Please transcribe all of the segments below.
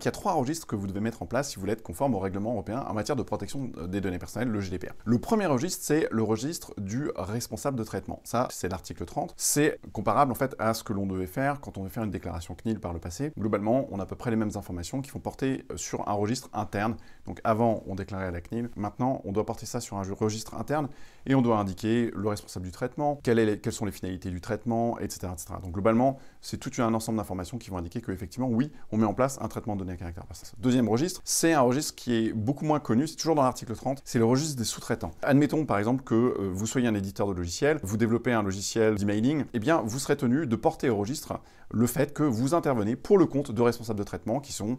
Il y a 3 registres que vous devez mettre en place si vous voulez être conforme au règlement européen en matière de protection des données personnelles, le GDPR. Le premier registre, c'est le registre du responsable de traitement. Ça, c'est l'article 30. C'est comparable en fait à ce que l'on devait faire quand on devait faire une déclaration CNIL par le passé. Globalement, on a à peu près les mêmes informations qui font porter sur un registre interne. Donc avant, on déclarait à la CNIL. Maintenant, on doit porter ça sur un registre interne et on doit indiquer le responsable du traitement, quelles sont les finalités du traitement, etc. etc. Donc globalement, c'est tout un ensemble d'informations qui vont indiquer qu'effectivement, oui, on met en place un traitement de données à caractère personnel. Deuxième registre, c'est un registre qui est beaucoup moins connu, c'est toujours dans l'article 30, c'est le registre des sous-traitants. Admettons par exemple que vous soyez un éditeur de logiciel, vous développez un logiciel d'emailing, eh bien vous serez tenu de porter au registre le fait que vous intervenez pour le compte de responsables de traitement qui sont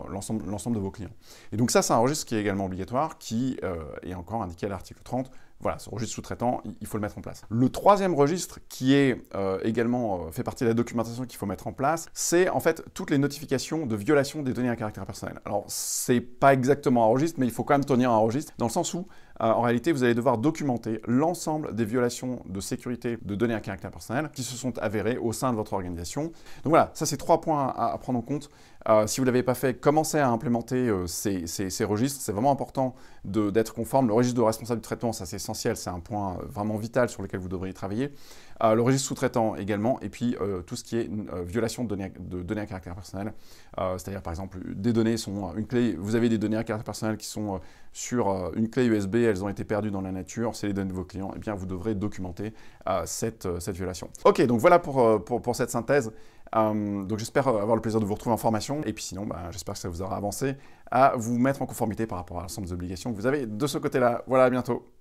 l'ensemble de vos clients. Et donc ça, c'est un registre qui est également obligatoire, qui est encore indiqué à l'article 30. Voilà, ce registre sous-traitant, il faut le mettre en place. Le troisième registre, qui est également fait partie de la documentation qu'il faut mettre en place, c'est en fait toutes les notifications de violation des données à caractère personnel. Alors, c'est pas exactement un registre, mais il faut quand même tenir un registre, dans le sens où, en réalité, vous allez devoir documenter l'ensemble des violations de sécurité de données à caractère personnel qui se sont avérées au sein de votre organisation. Donc voilà, ça c'est 3 points à prendre en compte. Si vous ne l'avez pas fait, commencez à implémenter ces registres. C'est vraiment important d'être conforme. Le registre de responsable du traitement, ça c'est essentiel, c'est un point vraiment vital sur lequel vous devriez travailler. Le registre sous-traitant également, et puis tout ce qui est violation de données à caractère personnel. C'est-à-dire par exemple, des données sont une clé, vous avez des données à caractère personnel qui sont sur une clé USB, elles ont été perdues dans la nature, c'est les données de vos clients, et bien vous devrez documenter cette violation. Ok, donc voilà pour cette synthèse. Donc j'espère avoir le plaisir de vous retrouver en formation, et puis sinon, j'espère que ça vous aura avancé à vous mettre en conformité par rapport à l'ensemble des obligations que vous avez de ce côté-là. Voilà, à bientôt.